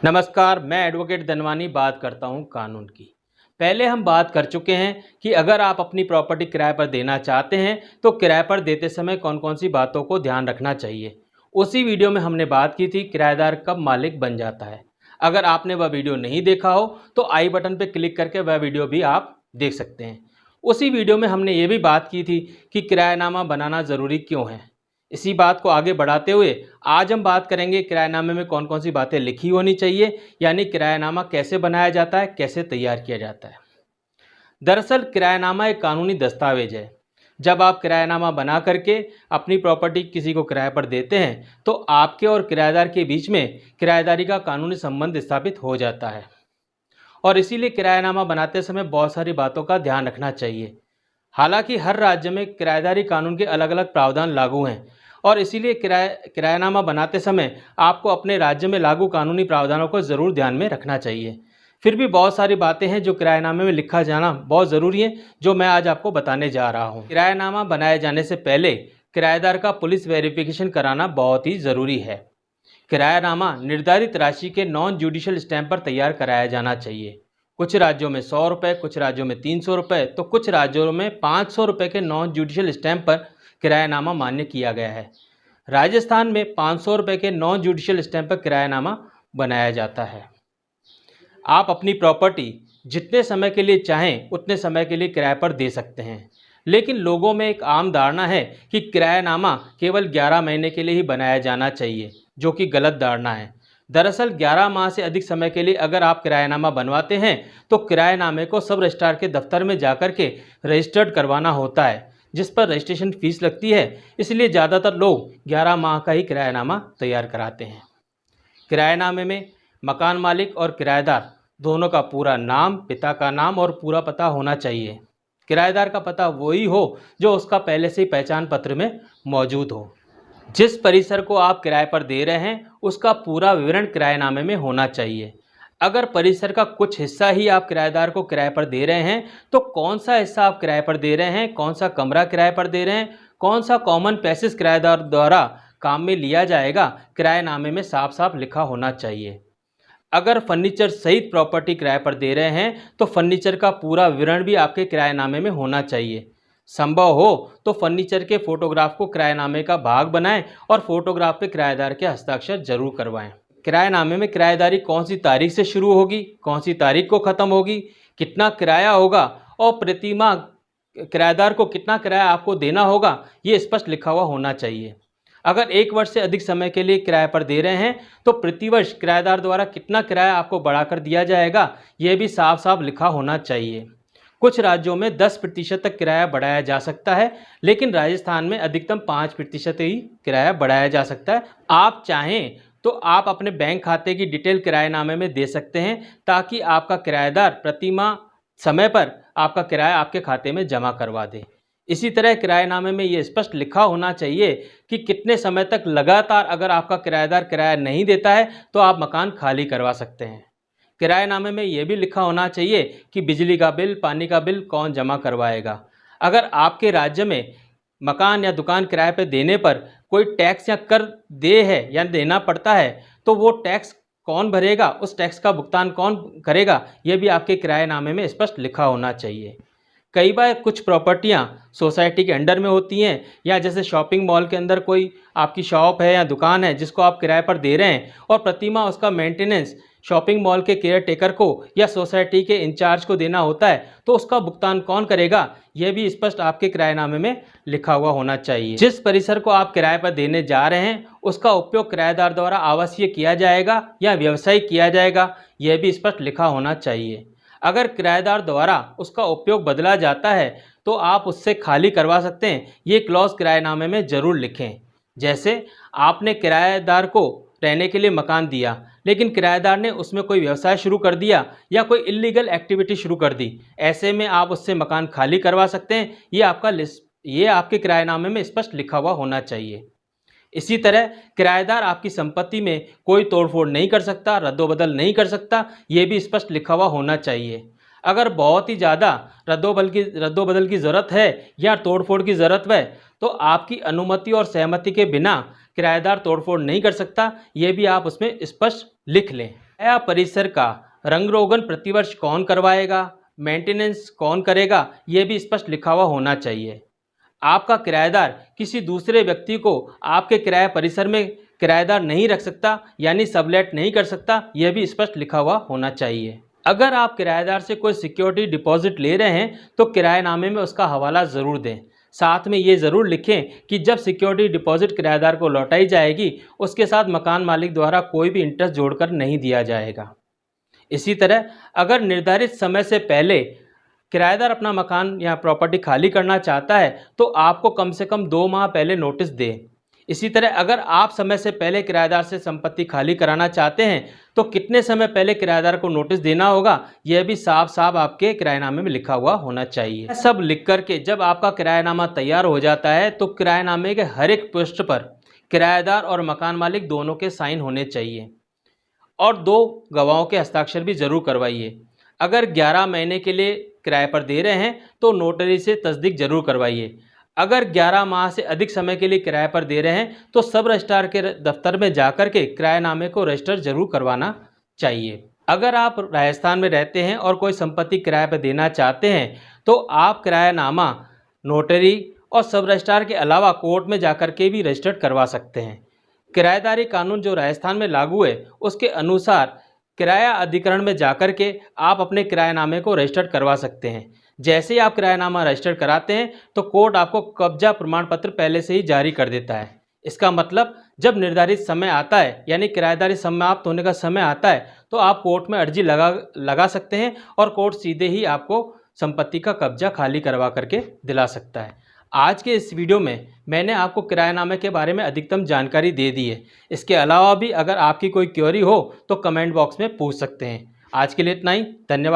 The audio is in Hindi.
नमस्कार, मैं एडवोकेट धनवानी बात करता हूं कानून की। पहले हम बात कर चुके हैं कि अगर आप अपनी प्रॉपर्टी किराए पर देना चाहते हैं तो किराए पर देते समय कौन कौन सी बातों को ध्यान रखना चाहिए। उसी वीडियो में हमने बात की थी किराएदार कब मालिक बन जाता है। अगर आपने वह वीडियो नहीं देखा हो तो आई बटन पर क्लिक करके वह वीडियो भी आप देख सकते हैं। उसी वीडियो में हमने ये भी बात की थी कि किराएनामा बनाना ज़रूरी क्यों है। इसी बात को आगे बढ़ाते हुए आज हम बात करेंगे किराएनामे में कौन कौन सी बातें लिखी होनी चाहिए, यानी किराएनामा कैसे बनाया जाता है, कैसे तैयार किया जाता है। दरअसल किराएनामा एक कानूनी दस्तावेज है। जब आप किराएनामा बना करके अपनी प्रॉपर्टी किसी को किराए पर देते हैं तो आपके और किराएदार के बीच में किराएदारी का कानूनी संबंध स्थापित हो जाता है और इसीलिए किराएनामा बनाते समय बहुत सारी बातों का ध्यान रखना चाहिए। हालांकि हर राज्य में किराएदारी कानून के अलग अलग प्रावधान लागू हैं और इसीलिए किराएनामा बनाते समय आपको अपने राज्य में लागू कानूनी प्रावधानों को ज़रूर ध्यान में रखना चाहिए। फिर भी बहुत सारी बातें हैं जो किराएनामे में लिखा जाना बहुत ज़रूरी है, जो मैं आज आपको बताने जा रहा हूँ। किराएनामा बनाए जाने से पहले किराएदार का पुलिस वेरिफिकेशन कराना बहुत ही ज़रूरी है। किराएनामा निर्धारित राशि के नॉन जुडिशियल स्टैंप पर तैयार कराया जाना चाहिए। कुछ राज्यों में 100 रुपये, कुछ राज्यों में 300 रुपये, तो कुछ राज्यों में 500 रुपये के नॉन जुडिशियल स्टैंप पर किराएनामा मान्य किया गया है। राजस्थान में 500 रुपये के नॉन जुडिशियल स्टैंप पर किराएनामा बनाया जाता है। आप अपनी प्रॉपर्टी जितने समय के लिए चाहें उतने समय के लिए किराए पर दे सकते हैं, लेकिन लोगों में एक आम धारणा है कि किराएनामा केवल 11 महीने के लिए ही बनाया जाना चाहिए, जो कि गलत धारणा है। दरअसल 11 माह से अधिक समय के लिए अगर आप किराएनामा बनवाते हैं तो किराएनामे को सब रजिस्ट्रार के दफ्तर में जाकर के रजिस्टर्ड करवाना होता है, जिस पर रजिस्ट्रेशन फीस लगती है। इसलिए ज़्यादातर लोग 11 माह का ही किराएनामा तैयार कराते हैं। किराएनामे में मकान मालिक और किराएदार दोनों का पूरा नाम, पिता का नाम और पूरा पता होना चाहिए। किराएदार का पता वही हो जो उसका पहले से ही पहचान पत्र में मौजूद हो। जिस परिसर को आप किराए पर दे रहे हैं उसका पूरा विवरण किराएनामे में होना चाहिए। अगर परिसर का कुछ हिस्सा ही आप किराएदार को किराए पर दे रहे हैं तो कौन सा हिस्सा आप किराए पर दे रहे हैं, कौन सा कमरा किराए पर दे रहे हैं, कौन सा कॉमन पैसेज किराएदार द्वारा काम में लिया जाएगा, किराएनामे में साफ साफ लिखा होना चाहिए। अगर फर्नीचर सहित प्रॉपर्टी किराए पर दे रहे हैं तो फर्नीचर का पूरा विवरण भी आपके किराएनामे में होना चाहिए। संभव हो तो फर्नीचर के फोटोग्राफ को किराएनामे का भाग बनाएं और फोटोग्राफ पे किराएदार के हस्ताक्षर जरूर करवाएं। किराएनामे में किराएदारी कौन सी तारीख से शुरू होगी, कौन सी तारीख को ख़त्म होगी, कितना किराया होगा और प्रतिमाह किराएदार को कितना किराया आपको देना होगा, ये स्पष्ट लिखा हुआ होना चाहिए। अगर 1 वर्ष से अधिक समय के लिए किराए पर दे रहे हैं तो प्रतिवर्ष किराएदार द्वारा कितना किराया आपको बढ़ाकर दिया जाएगा, यह भी साफ साफ लिखा होना चाहिए। कुछ राज्यों में 10% तक किराया बढ़ाया जा सकता है, लेकिन राजस्थान में अधिकतम 5% ही किराया बढ़ाया जा सकता है। आप चाहें तो आप अपने बैंक खाते की डिटेल किराएनामे में दे सकते हैं ताकि आपका किराएदार प्रतिमाह समय पर आपका किराया आपके खाते में जमा करवा दे। इसी तरह किराएनामे में ये स्पष्ट लिखा होना चाहिए कि कितने समय तक लगातार अगर आपका किराएदार किराया नहीं देता है तो आप मकान खाली करवा सकते हैं। किराएनामे में यह भी लिखा होना चाहिए कि बिजली का बिल, पानी का बिल कौन जमा करवाएगा। अगर आपके राज्य में मकान या दुकान किराए पर देने पर कोई टैक्स या कर दे है या देना पड़ता है तो वो टैक्स कौन भरेगा, उस टैक्स का भुगतान कौन करेगा, यह भी आपके किराएनामे में स्पष्ट लिखा होना चाहिए। कई बार कुछ प्रॉपर्टियां सोसाइटी के अंडर में होती हैं या जैसे शॉपिंग मॉल के अंदर कोई आपकी शॉप है या दुकान है जिसको आप किराए पर दे रहे हैं और प्रतिमाह उसका मेंटेनेंस शॉपिंग मॉल के केयर टेकर को या सोसाइटी के इंचार्ज को देना होता है, तो उसका भुगतान कौन करेगा, यह भी स्पष्ट आपके किराएनामे में लिखा हुआ होना चाहिए। जिस परिसर को आप किराए पर देने जा रहे हैं उसका उपयोग किराएदार द्वारा आवासीय किया जाएगा या व्यवसायिक किया जाएगा, यह भी स्पष्ट लिखा होना चाहिए। अगर किराएदार द्वारा उसका उपयोग बदला जाता है तो आप उससे खाली करवा सकते हैं, ये क्लॉज किराएनामे में ज़रूर लिखें। जैसे आपने किराएदार को रहने के लिए मकान दिया लेकिन किराएदार ने उसमें कोई व्यवसाय शुरू कर दिया या कोई इल्लीगल एक्टिविटी शुरू कर दी, ऐसे में आप उससे मकान खाली करवा सकते हैं। ये आपके किराएनामे में स्पष्ट लिखा हुआ होना चाहिए। इसी तरह किराएदार आपकी संपत्ति में कोई तोड़फोड़ नहीं कर सकता, रद्दोबदल नहीं कर सकता, ये भी स्पष्ट लिखा हुआ होना चाहिए। अगर बहुत ही ज़्यादा रद्दोबदल की ज़रूरत है या तोड़फोड़ की ज़रूरत है तो आपकी अनुमति और सहमति के बिना किराएदार तोड़फोड़ नहीं कर सकता, ये भी आप उसमें स्पष्ट लिख लें। किराया परिसर का रंग रोगन प्रतिवर्ष कौन करवाएगा, मेंटेनेंस कौन करेगा, यह भी स्पष्ट लिखा हुआ होना चाहिए। आपका किराएदार किसी दूसरे व्यक्ति को आपके किराया परिसर में किराएदार नहीं रख सकता, यानी सबलेट नहीं कर सकता, यह भी स्पष्ट लिखा हुआ होना चाहिए। अगर आप किराएदार से कोई सिक्योरिटी डिपॉजिट ले रहे हैं तो किराएनामे में उसका हवाला ज़रूर दें। साथ में ये ज़रूर लिखें कि जब सिक्योरिटी डिपॉजिट किराएदार को लौटाई जाएगी उसके साथ मकान मालिक द्वारा कोई भी इंटरेस्ट जोड़कर नहीं दिया जाएगा। इसी तरह अगर निर्धारित समय से पहले किराएदार अपना मकान या प्रॉपर्टी खाली करना चाहता है तो आपको कम से कम 2 माह पहले नोटिस दें। इसी तरह अगर आप समय से पहले किराएदार से संपत्ति खाली कराना चाहते हैं तो कितने समय पहले किराएदार को नोटिस देना होगा, यह भी साफ साफ आपके किराएनामे में लिखा हुआ होना चाहिए। सब लिख करके जब आपका किराएनामा तैयार हो जाता है तो किराएनामे के हर एक पृष्ठ पर किराएदार और मकान मालिक दोनों के साइन होने चाहिए और 2 गवाहों के हस्ताक्षर भी जरूर करवाइए। अगर 11 महीने के लिए किराए पर दे रहे हैं तो नोटरी से तस्दीक जरूर करवाइए। अगर 11 माह से अधिक समय के लिए किराए पर दे रहे हैं तो सब रजिस्ट्रार के दफ्तर में जाकर के किराएनामे को रजिस्टर जरूर करवाना चाहिए। अगर आप राजस्थान में रहते हैं और कोई संपत्ति किराए पर देना चाहते हैं तो आप किराएनामा नोटरी और सब रजिस्ट्रार के अलावा कोर्ट में जाकर के भी रजिस्टर्ड करवा सकते हैं। किराएदारी कानून जो राजस्थान में लागू है उसके अनुसार किराया अधिकरण में जाकर के आप अपने किराएनामे को रजिस्टर्ड करवा सकते हैं। जैसे ही आप किराएनामा रजिस्टर कराते हैं तो कोर्ट आपको कब्जा प्रमाण पत्र पहले से ही जारी कर देता है। इसका मतलब जब निर्धारित समय आता है यानी किराएदारी समाप्त होने का समय आता है तो आप कोर्ट में अर्जी लगा सकते हैं और कोर्ट सीधे ही आपको संपत्ति का कब्जा खाली करवा करके दिला सकता है। आज के इस वीडियो में मैंने आपको किराएनामे के बारे में अधिकतम जानकारी दे दी है। इसके अलावा भी अगर आपकी कोई क्वेरी हो तो कमेंट बॉक्स में पूछ सकते हैं। आज के लिए इतना ही, धन्यवाद।